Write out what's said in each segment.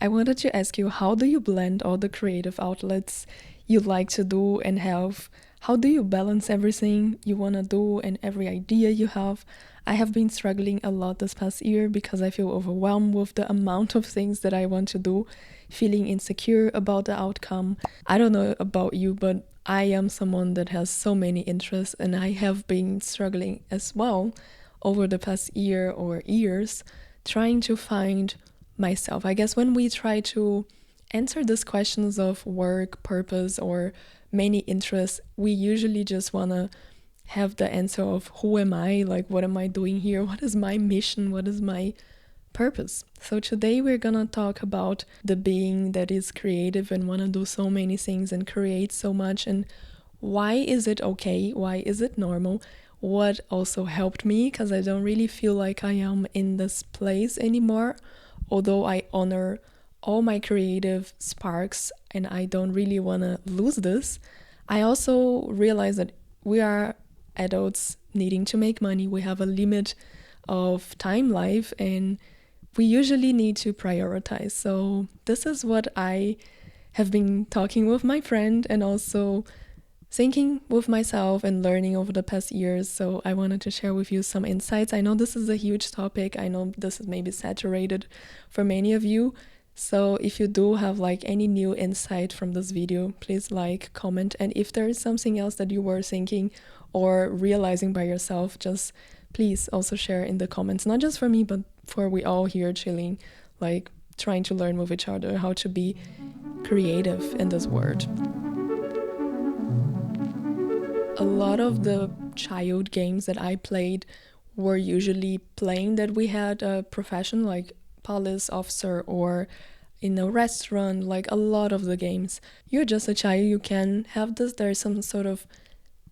I wanted to ask you, how do you blend all the creative outlets you like to do and have? How do you balance everything you want to do and every idea you have? I have been struggling a lot this past year because I feel overwhelmed with the amount of things that I want to do, feeling insecure about the outcome. I don't know about you, but I am someone that has so many interests, and I have been struggling as well over the past year or years trying to find myself. I guess when we try to answer these questions of work, purpose, or many interests, we usually just want to have the answer of who am I? Like, what am I doing here? What is my mission? What is my purpose? So today we're gonna talk about the being that is creative and want to do so many things and create so much, and why is it okay? Why is it normal? What also helped me, because I don't really feel like I am in this place anymore, although I honor all my creative sparks and I don't really want to lose this. I also realize that we are adults needing to make money. We have a limit of time life and we usually need to prioritize. So this is what I have been talking with my friend and also thinking with myself and learning over the past years. So I wanted to share with you some insights. I know this is a huge topic. I know this is maybe saturated for many of you. So if you do have like any new insight from this video, please like, comment. And if there is something else that you were thinking or realizing by yourself, just please also share in the comments, not just for me, but for we all here chilling, like trying to learn with each other how to be creative in this world. A lot of the child games that I played were usually playing that we had a profession like police officer or in a restaurant, like a lot of the games. You're just a child, you can have this, there's some sort of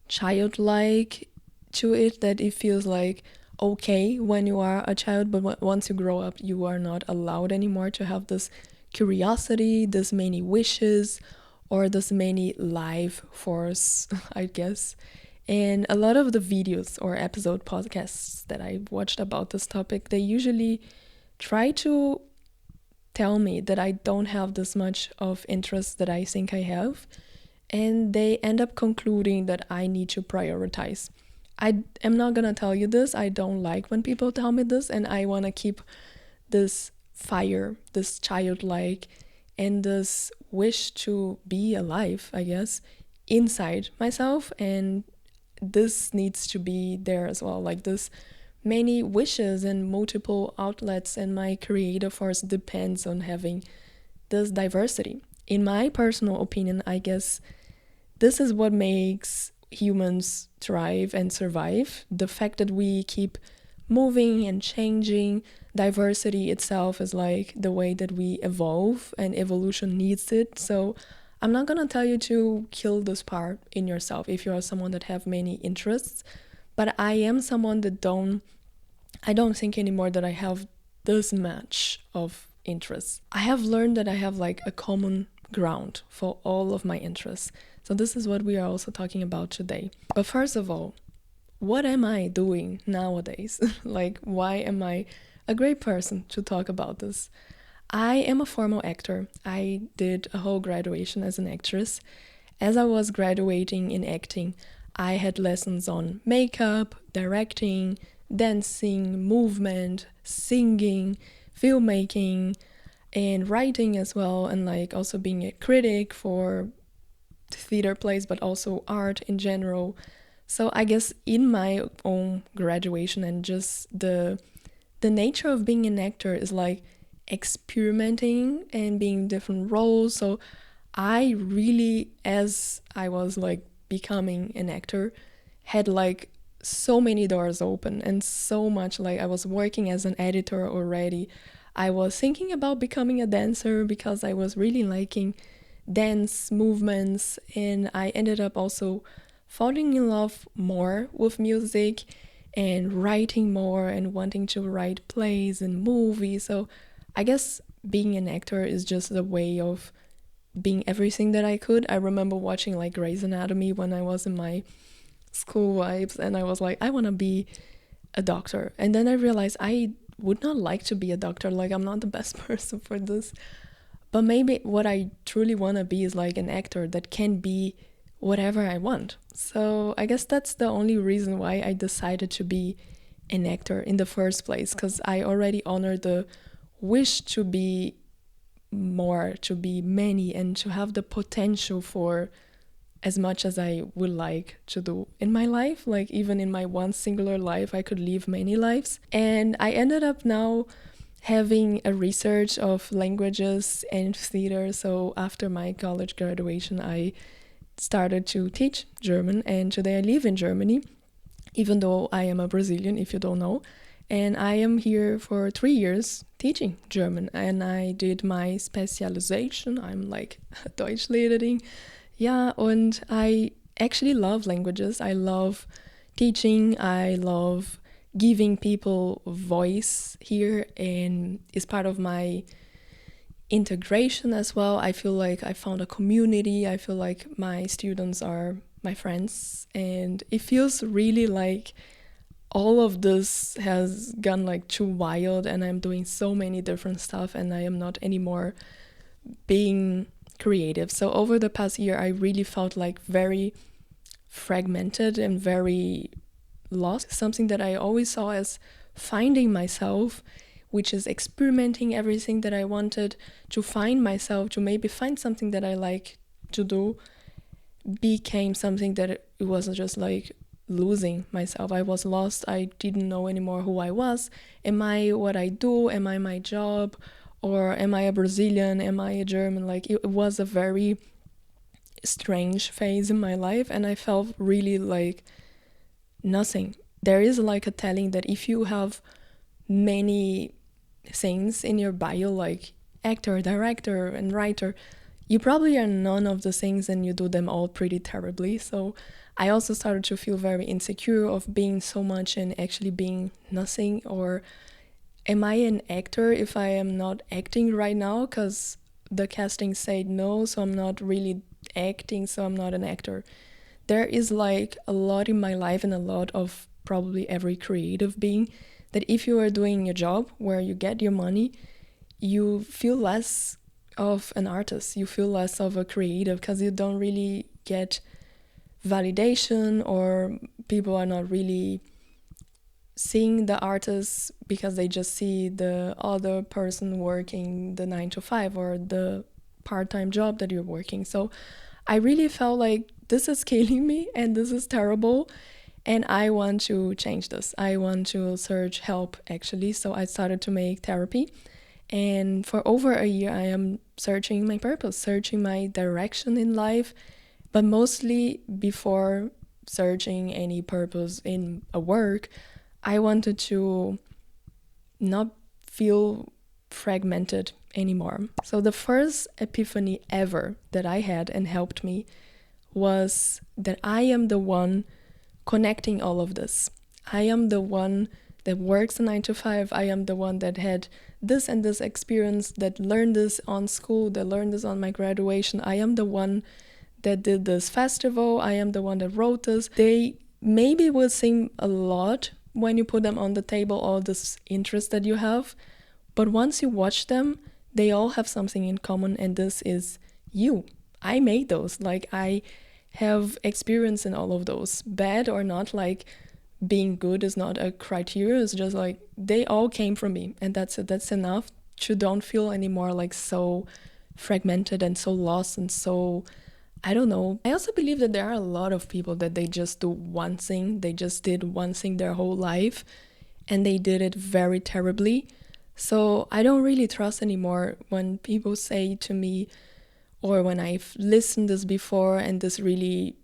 childlike to it that it feels like okay when you are a child, but once you grow up, you are not allowed anymore to have this curiosity, this many wishes, or this many life force, I guess. And a lot of the videos or episode podcasts that I watched about this topic, they usually try to tell me that I don't have this much of interest that I think I have. And they end up concluding that I need to prioritize. I am not gonna tell you this. I don't like when people tell me this, and I wanna keep this fire, this childlike, and this wish to be alive, I guess, inside myself. And this needs to be there as well. Like this many wishes and multiple outlets, and my creative force depends on having this diversity. In my personal opinion, I guess this is what makes humans thrive and survive. The fact that we keep moving and changing. Diversity itself is like the way that we evolve, and evolution needs it. So I'm not gonna tell you to kill this part in yourself if you are someone that have many interests, but I am someone that I don't think anymore that I have this much of interests. I have learned that I have like a common ground for all of my interests. So this is what we are also talking about today. But first of all, what am I doing nowadays? Like, why am I a great person to talk about this? I am a formal actor. I did a whole graduation as an actress. As I was graduating in acting, I had lessons on makeup, directing, dancing, movement, singing, filmmaking, and writing as well, and like also being a critic for theater plays, but also art in general. So I guess in my own graduation and just the nature of being an actor is like experimenting and being different roles. So I really, as I was like becoming an actor, had like so many doors open and so much, like I was working as an editor already. I was thinking about becoming a dancer because I was really liking dance movements, and I ended up also falling in love more with music and writing more and wanting to write plays and movies. So I guess being an actor is just a way of being everything that I could. I remember watching like Grey's Anatomy when I was in my school vibes, and I was like, I want to be a doctor. And then I realized I would not like to be a doctor. Like, I'm not the best person for this. But maybe what I truly want to be is like an actor that can be whatever I want. So I guess that's the only reason why I decided to be an actor in the first place, because I already honor the wish to be more, to be many, and to have the potential for as much as I would like to do in my life. Like, even in my one singular life, I could live many lives. And I ended up now having a research of languages and theater. So after my college graduation, I started to teach German, and today I live in Germany, even though I am a Brazilian, if you don't know. And I am here for 3 years teaching German, and I did my specialization. I'm like Deutschlehrerin. Yeah, and I actually love languages. I love teaching. I love giving people voice here, and it's part of my integration as well. I feel like I found a community. I feel like my students are my friends, and it feels really like all of this has gone like too wild, and I'm doing so many different stuff, and I am not anymore being creative. So over the past year, I really felt like very fragmented and very lost. Something that I always saw as finding myself, which is experimenting everything that I wanted to find myself, to maybe find something that I like to do, became something that it was just like losing myself. I was lost. I didn't know anymore who I was. Am I what I do? Am I my job? Or am I a Brazilian? Am I a German? Like, it was a very strange phase in my life, and I felt really like nothing. There is like a telling that if you have many things in your bio, like actor, director, and writer, you probably are none of the things, and you do them all pretty terribly. So I also started to feel very insecure of being so much and actually being nothing. Or am I an actor if I am not acting right now? Because the casting said no, so I'm not really acting, so I'm not an actor. There is like a lot in my life, and a lot of probably every creative being, that if you are doing a job where you get your money, you feel less of an artist, you feel less of a creative, because you don't really get validation, or people are not really seeing the artist because they just see the other person working the 9 to 5 or the part-time job that you're working. So I really felt like this is killing me, and this is terrible, and I want to change this. I want to search help, actually. So I started to make therapy, and for over a year I am searching my purpose, searching my direction in life. But mostly, before searching any purpose in a work, I wanted to not feel fragmented anymore. So the first epiphany ever that I had and helped me was that I am the one connecting all of this. I am the one that works a 9 to 5. I am the one that had this and this experience, that learned this on school, that learned this on my graduation. I am the one that did this festival. I am the one that wrote this. They maybe will seem a lot when you put them on the table, all this interest that you have. But once you watch them, they all have something in common, and this is you. I made those. Like, I have experience in all of those. Bad or not, like, being good is not a criteria. It's just like, they all came from me, and that's it. That's enough to don't feel anymore like so fragmented and so lost and so, I don't know. I also believe that there are a lot of people that they just do one thing. They just did one thing their whole life, and they did it very terribly. So I don't really trust anymore when people say to me, or when I've listened this before and this really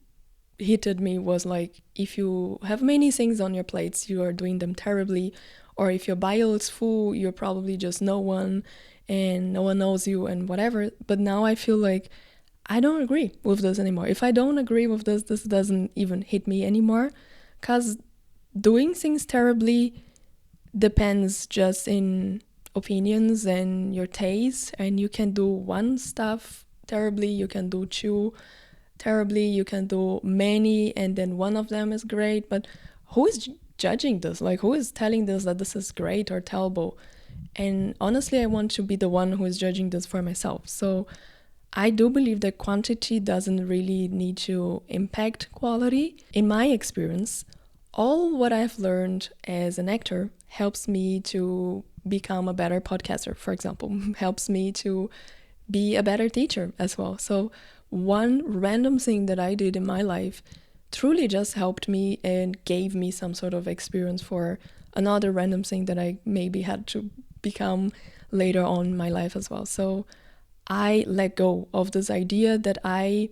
hit me, was like, if you have many things on your plates, you are doing them terribly. Or if your bio is full, you're probably just no one, and no one knows you and whatever. But now I feel like I don't agree with this anymore. If I don't agree with this, this doesn't even hit me anymore. Because doing things terribly depends just in opinions and your taste, and you can do one stuff terribly, you can do two terribly, you can do many, and then one of them is great. But who is judging this? Like, who is telling this that this is great or terrible? And honestly, I want to be the one who is judging this for myself. So I do believe that quantity doesn't really need to impact quality. In my experience, all what I've learned as an actor helps me to become a better podcaster, for example, helps me to be a better teacher as well. So one random thing that I did in my life truly just helped me and gave me some sort of experience for another random thing that I maybe had to become later on in my life as well. So I let go of this idea that I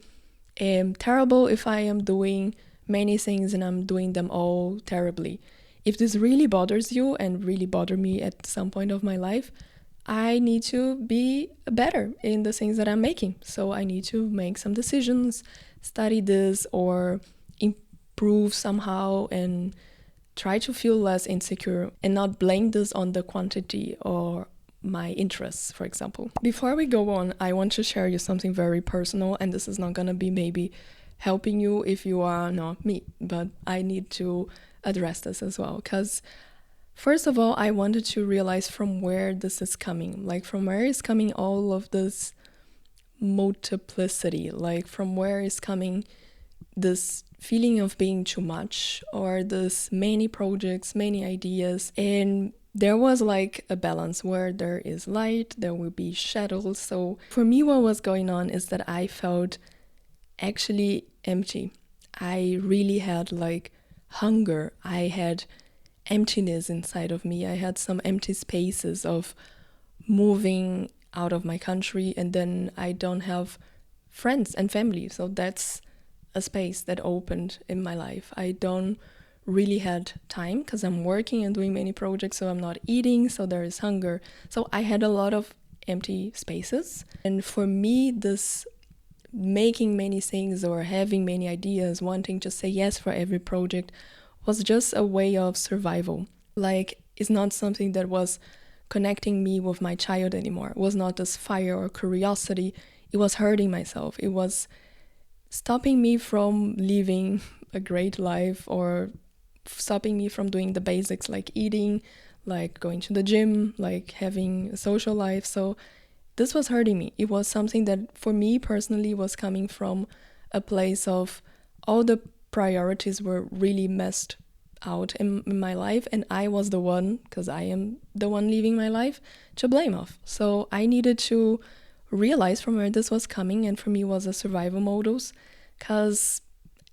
am terrible if I am doing many things and I'm doing them all terribly. If this really bothers you and really bothered me at some point of my life, I need to be better in the things that I'm making. So I need to make some decisions, study this, or improve somehow and try to feel less insecure and not blame this on the quantity or my interests, for example. Before we go on, I want to share you something very personal, and this is not gonna be maybe helping you if you are not me, but I need to address this as well, because first of all, I wanted to realize from where this is coming, like from where is coming all of this multiplicity, like from where is coming this feeling of being too much or this many projects, many ideas. And there was like a balance where there is light, there will be shadows. So for me, what was going on is that I felt actually empty. I really had like hunger. I had emptiness inside of me. I had some empty spaces of moving out of my country, and then I don't have friends and family. So that's a space that opened in my life. I don't really had time because I'm working and doing many projects, so I'm not eating, so there is hunger. So I had a lot of empty spaces. And for me, this making many things or having many ideas, wanting to say yes for every project was just a way of survival. Like, it's not something that was connecting me with my child anymore. It was not this fire or curiosity. It was hurting myself. It was stopping me from living a great life or stopping me from doing the basics like eating, like going to the gym, like having a social life. So this was hurting me. It was something that for me personally was coming from a place of all the priorities were really messed out in my life, and I was the one, because I am the one living my life, to blame of. So I needed to realize from where this was coming, and for me was a survival modus, because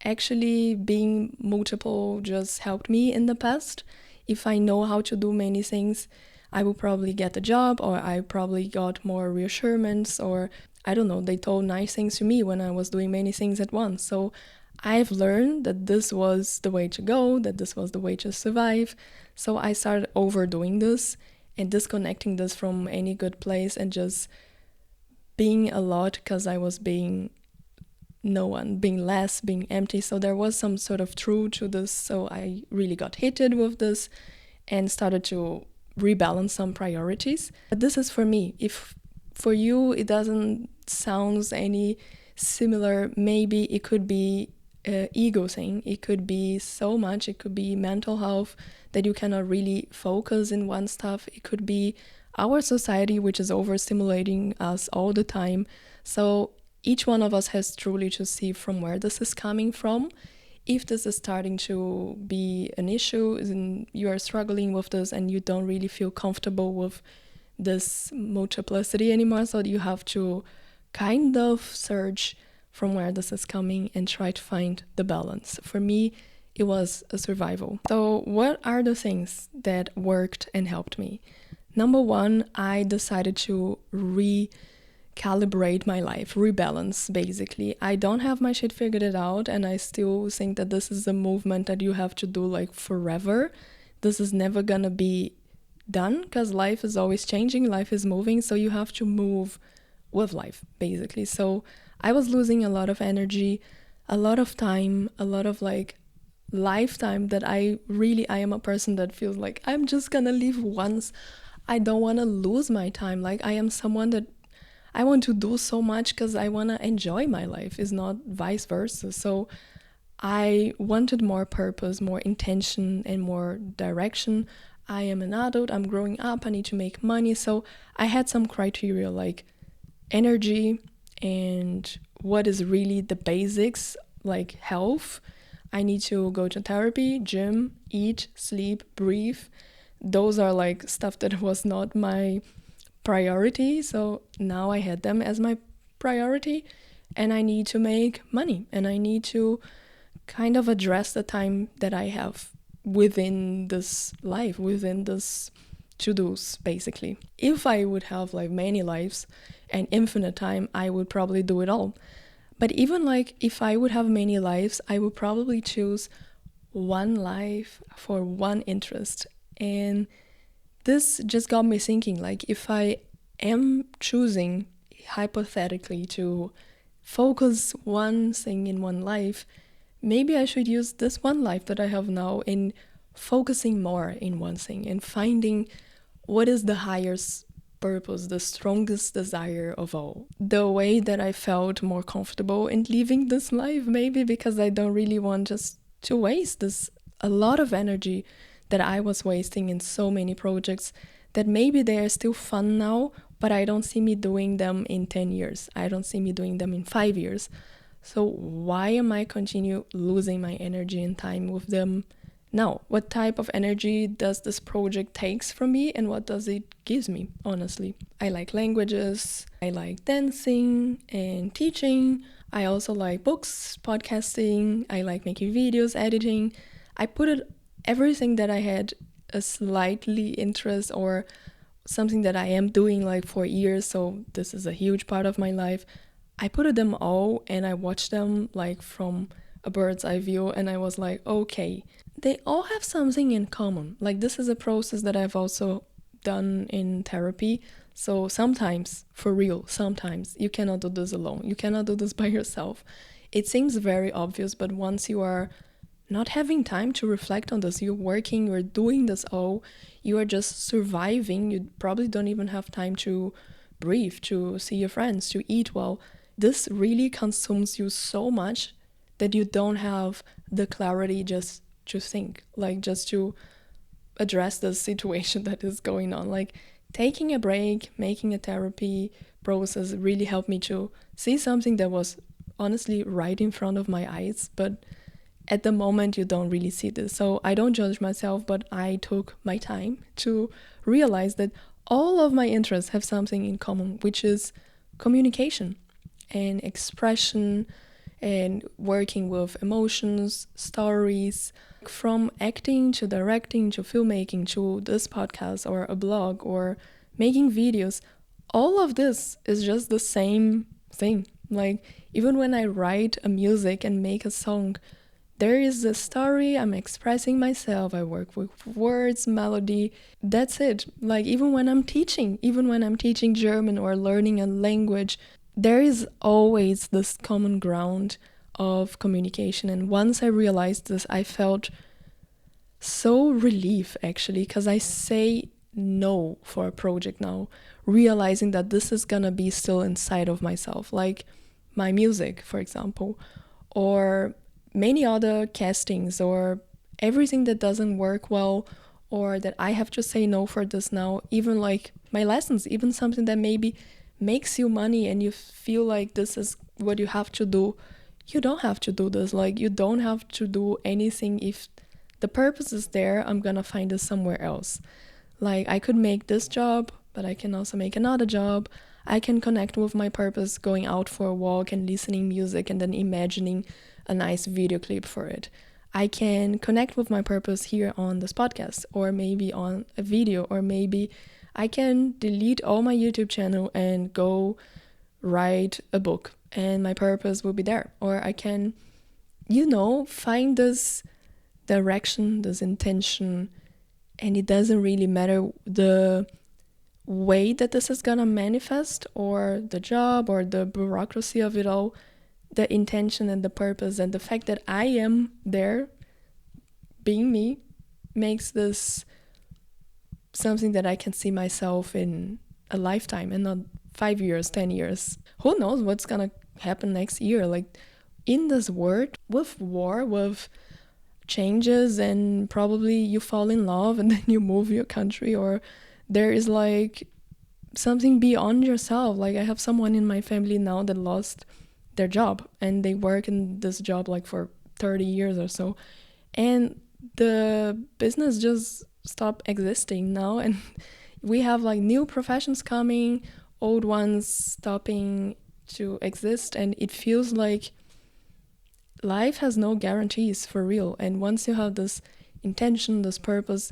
actually being multiple just helped me in the past. If I know how to do many things, I will probably get a job, or I probably got more reassurance, or I don't know, they told nice things to me when I was doing many things at once. So I've learned that this was the way to go, that this was the way to survive. So I started overdoing this and disconnecting this from any good place and just being a lot, because I was being no one, being less, being empty. So there was some sort of truth to this. So I really got hit with this and started to rebalance some priorities. But this is for me. If for you it doesn't sound any similar, maybe it could be an ego thing. It could be so much. It could be mental health that you cannot really focus in one stuff. It could be our society, which is overstimulating us all the time. So each one of us has truly to see from where this is coming from. If this is starting to be an issue and you are struggling with this and you don't really feel comfortable with this multiplicity anymore, so you have to kind of search from where this is coming and try to find the balance. For me, it was a survival. So what are the things that worked and helped me? Number one, I decided to recalibrate my life, rebalance basically. I don't have my shit figured it out, and I still think that this is a movement that you have to do like forever. This is never gonna be done because life is always changing, life is moving, so you have to move with life basically. So I was losing a lot of energy, a lot of time, a lot of like lifetime that I am a person that feels like I'm just gonna live once. I don't want to lose my time. Like I am someone that I want to do so much because I want to enjoy my life. It's not vice versa. So I wanted more purpose, more intention, and more direction. I am an adult, I'm growing up, I need to make money. So I had some criteria like energy and what is really the basics, like health. I need to go to therapy, gym, eat, sleep, breathe. Those are like stuff that was not my priority. So now I had them as my priority, and I need to make money, and I need to kind of address the time that I have within this life, within this to-dos, basically. If I would have like many lives and infinite time, I would probably do it all. But even like if I would have many lives, I would probably choose one life for one interest. And this just got me thinking, like, if I am choosing hypothetically to focus one thing in one life, maybe I should use this one life that I have now in focusing more in one thing and finding what is the highest purpose, the strongest desire of all. The way that I felt more comfortable in living this life, maybe because I don't really want just to waste this a lot of energy that I was wasting in so many projects that maybe they are still fun now, but I don't see me doing them in 10 years. I don't see me doing them in 5 years. So why am I continue losing my energy and time with them now? What type of energy does this project takes from me, and what does it gives me, honestly? I like languages, I like dancing and teaching. I also like books, podcasting, I like making videos, editing. I put it everything that I had a slightly interest or something that I am doing like for years, so this is a huge part of my life. I put them all and I watched them like from a bird's eye view, and I was like, okay, they all have something in common. Like, this is a process that I've also done in therapy. So sometimes, for real, sometimes you cannot do this alone. You cannot do this by yourself. It seems very obvious, but once you are not having time to reflect on this, you're working, you're doing this all, you are just surviving, you probably don't even have time to breathe, to see your friends, to eat well. This really consumes you so much that you don't have the clarity just to think, like just to address the situation that is going on. Like, taking a break, making a therapy process really helped me to see something that was honestly right in front of my eyes, but at the moment you don't really see this. So I don't judge myself, but I took my time to realize that all of my interests have something in common, which is communication and expression and working with emotions, stories, from acting to directing to filmmaking to this podcast or a blog or making videos. All of this is just the same thing. Like, even when I write a music and make a song, there is a story, I'm expressing myself, I work with words, melody, that's it. Like, even when I'm teaching German or learning a language, there is always this common ground of communication. And once I realized this, I felt so relief, actually, because I say no for a project now, realizing that this is gonna be still inside of myself, like my music, for example, or many other castings, or everything that doesn't work well, or that I have to say no for this now. Even like my lessons, even something that maybe makes you money and you feel like this is what you have to do. You don't have to do this. Like, you don't have to do anything. If the purpose is there, I'm gonna find it somewhere else. Like, I could make this job, but I can also make another job. I can connect with my purpose going out for a walk and listening music and then imagining a nice video clip for it. I can connect with my purpose here on this podcast, or maybe on a video, or maybe I can delete all my YouTube channel and go write a book and my purpose will be there. Or I can, find this direction, this intention, and it doesn't really matter the way that this is gonna manifest, or the job, or the bureaucracy of it all. The intention and the purpose and the fact that I am there being me makes this something that I can see myself in a lifetime and not 5 years, 10 years. Who knows what's gonna happen next year? Like, in this world, with war, with changes and probably you fall in love and then you move your country, or there is like something beyond yourself. Like I have someone in my family now that lost their job and they work in this job like for 30 years or so, and the business just stopped existing now, and we have like new professions coming, old ones stopping to exist, and it feels like life has no guarantees for real. And once you have this intention, this purpose,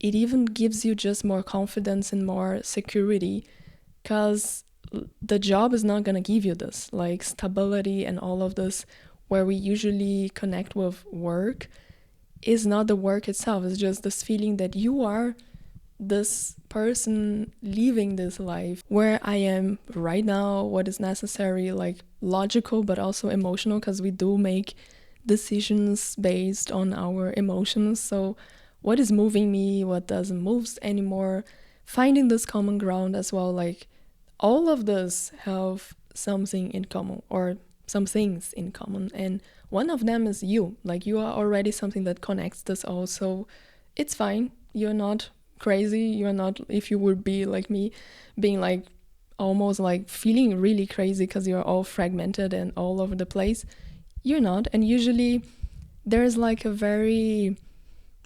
it even gives you just more confidence and more security, because the job is not going to give you this like stability and all of this where we usually connect with work is not the work itself. It's just this feeling that you are this person living this life where I am right now, what is necessary, like logical but also emotional, because we do make decisions based on our emotions. So what is moving me, what doesn't move anymore, finding this common ground as well. Like all of this have something in common, or some things in common, and one of them is you. Like you are already something that connects this all, so it's fine. You're not crazy. You're not, if you would be like me, being like almost like feeling really crazy because you're all fragmented and all over the place. You're not. And usually there's like a very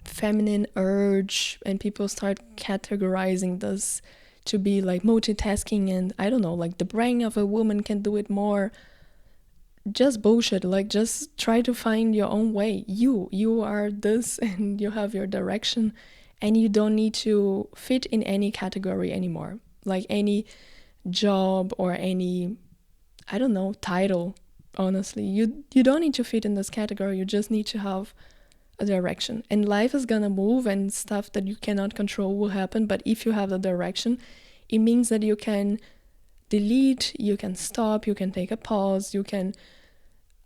feminine urge, and people start categorizing this to be like multitasking, and I don't know, like the brain of a woman can do it more. Just bullshit. Like just try to find your own way. You are this and you have your direction, and you don't need to fit in any category anymore, like any job or any, I don't know, title. Honestly, you don't need to fit in this category. You just need to have a direction, and life is gonna move and stuff that you cannot control will happen. But if you have the direction, it means that you can delete, you can stop, you can take a pause, you can,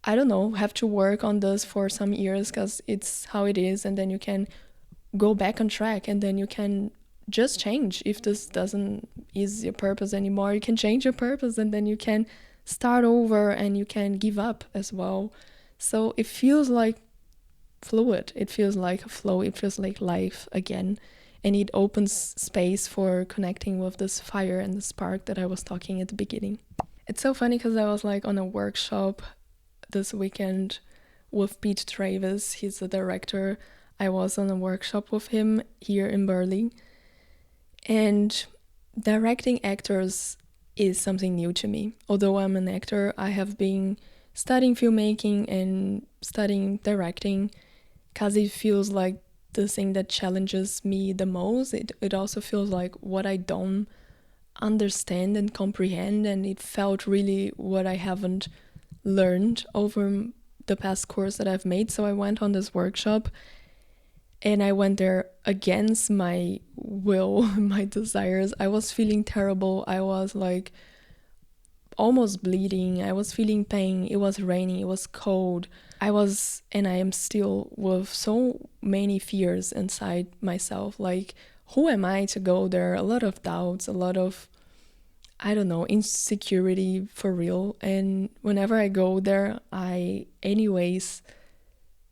I don't know, have to work on this for some years because it's how it is, and then you can go back on track, and then you can just change. If this doesn't is your purpose anymore, you can change your purpose, and then you can start over, and you can give up as well. So it feels like fluid, it feels like a flow, it feels like life again, and it opens space for connecting with this fire and the spark that I was talking at the beginning. It's so funny because I was like on a workshop this weekend with Pete Travis. He's the director. I was on a workshop with him here in Berlin, and directing actors is something new to me. Although I'm an actor, I have been studying filmmaking and studying directing because it feels like the thing that challenges me the most. It also feels like what I don't understand and comprehend, and it felt really what I haven't learned over the past course that I've made. So I went on this workshop, and I went there against my will, my desires. I was feeling terrible. I was like almost bleeding. I was feeling pain. It was raining. It was cold. I was, and I am still, with so many fears inside myself. Like, who am I to go there? A lot of doubts, a lot of, I don't know, insecurity for real. And whenever I go there, I anyways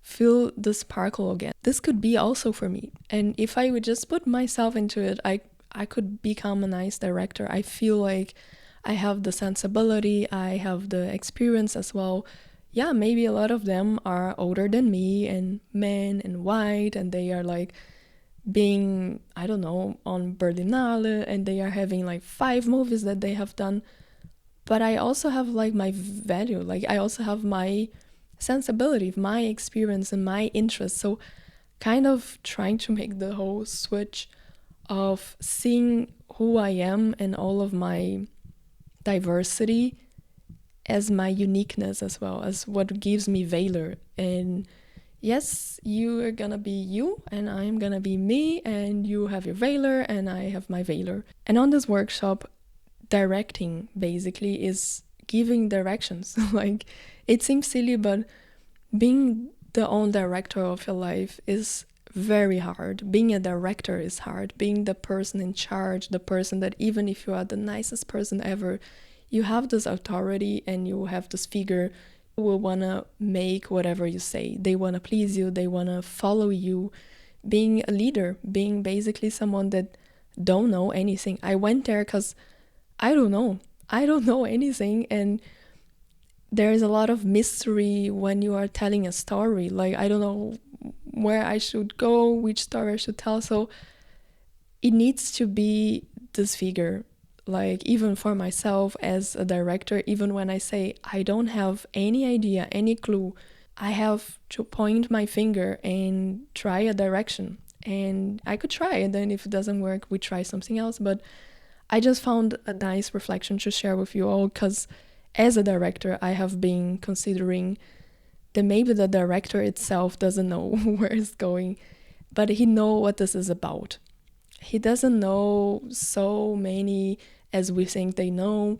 feel the sparkle again. This could be also for me. And if I would just put myself into it, I could become a nice director. I feel like I have the sensibility, I have the experience as well. Yeah, maybe a lot of them are older than me and men and white, and they are like being, I don't know, on Berlinale, and they are having like 5 movies that they have done. But I also have like my value, like I also have my sensibility, my experience and my interest. So kind of trying to make the whole switch of seeing who I am and all of my diversity as my uniqueness as well, as what gives me valor. And yes, you are gonna be you and I'm gonna be me, and you have your valor and I have my valor. And on this workshop, directing basically is giving directions. Like, it seems silly, but being the own director of your life is very hard. Being a director is hard. Being the person in charge, the person that even if you are the nicest person ever, you have this authority and you have this figure will want to make whatever you say. They want to please you, they want to follow you, being a leader, being basically someone that don't know anything. I went there because I don't know. I don't know anything, and there's a lot of mystery when you are telling a story. Like, I don't know where I should go, which story I should tell. So it needs to be this figure. Like, even for myself as a director, even when I say I don't have any idea, any clue, I have to point my finger and try a direction. And I could try, and then if it doesn't work, we try something else. But I just found a nice reflection to share with you all, because as a director, I have been considering that maybe the director itself doesn't know where it's going, but he knows what this is about. He doesn't know so many as we think they know,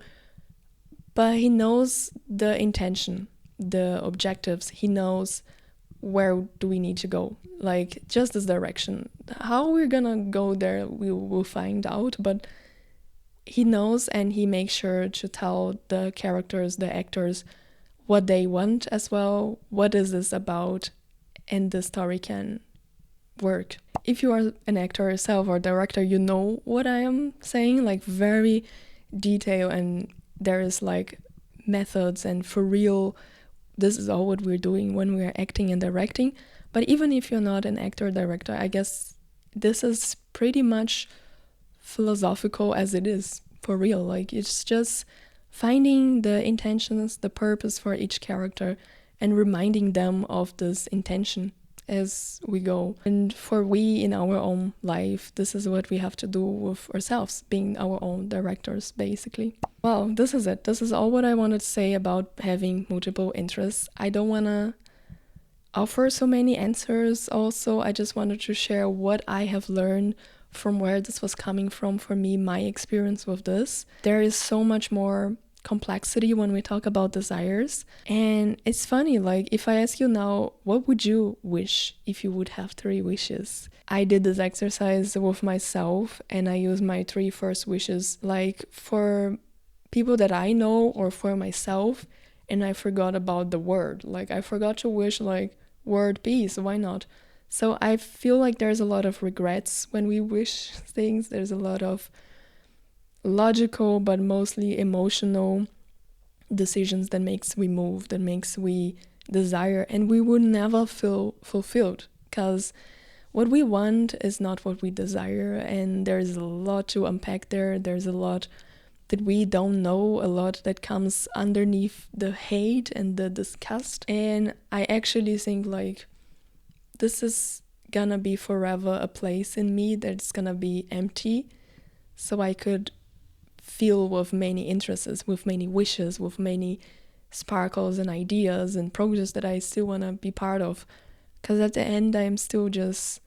but he knows the intention, the objectives. He knows where do we need to go, like just this direction. How we're gonna go there, we will find out, but he knows, and he makes sure to tell the characters, the actors, what they want as well, what is this about, and the story can work. If you are an actor yourself or director, you know what I am saying, like very detailed, and there is like methods, and for real, this is all what we're doing when we are acting and directing. But even if you're not an actor or director, I guess this is pretty much philosophical as it is, for real. Like, it's just finding the intentions, the purpose for each character, and reminding them of this intention as we go. And for we in our own life, this is what we have to do with ourselves, being our own directors, basically. Well, this is it. This is all what I wanted to say about having multiple interests. I don't want to offer so many answers. Also, I just wanted to share what I have learned from where this was coming from for me, my experience with this. There is so much more complexity when we talk about desires. And it's funny, like, if I ask you now, what would you wish if you would have 3 wishes? I did this exercise with myself, and I used my 3 first wishes, like for people that I know or for myself, and I forgot about the word. Like, I forgot to wish like word peace. Why not? So I feel like there's a lot of regrets when we wish things. There's a lot of logical but mostly emotional decisions that makes we move, that makes we desire, and we would never feel fulfilled, because what we want is not what we desire, and there's a lot to unpack there. There's a lot that we don't know, a lot that comes underneath the hate and the disgust. And I actually think like this is gonna be forever a place in me that's gonna be empty, so I could feel with many interests, with many wishes, with many sparkles and ideas and projects that I still want to be part of. Because at the end, I'm still just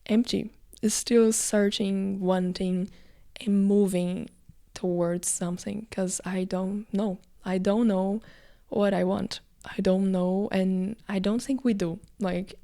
empty. It's still searching, wanting, and moving towards something, because I don't know. I don't know what I want. I don't know, and I don't think we do, like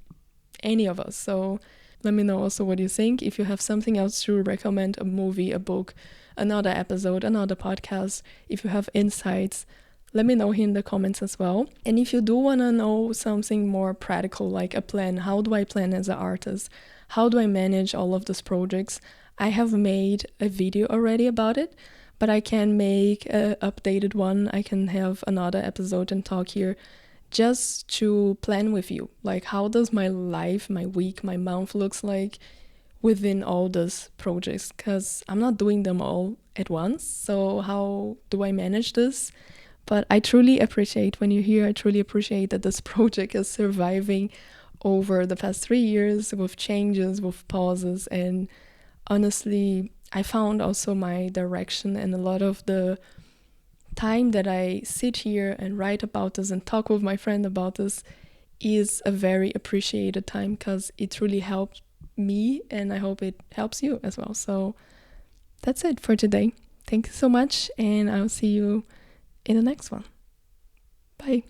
any of us. So let me know also what you think. If you have something else to recommend, a movie, a book, another episode, another podcast, if you have insights, let me know here in the comments as well. And if you do want to know something more practical, like a plan, how do I plan as an artist? How do I manage all of these projects? I have made a video already about it, but I can make an updated one. I can have another episode and talk here just to plan with you. Like, how does my life, my week, my month looks like within all those projects, because I'm not doing them all at once. So how do I manage this? But I truly appreciate when you're here. I truly appreciate that this project is surviving over the past 3 years with changes, with pauses. And honestly, I found also my direction, and a lot of the time that I sit here and write about this and talk with my friend about this is a very appreciated time, because it really helped me, and I hope it helps you as well. So that's it for today. Thank you so much, and I'll see you in the next one. Bye.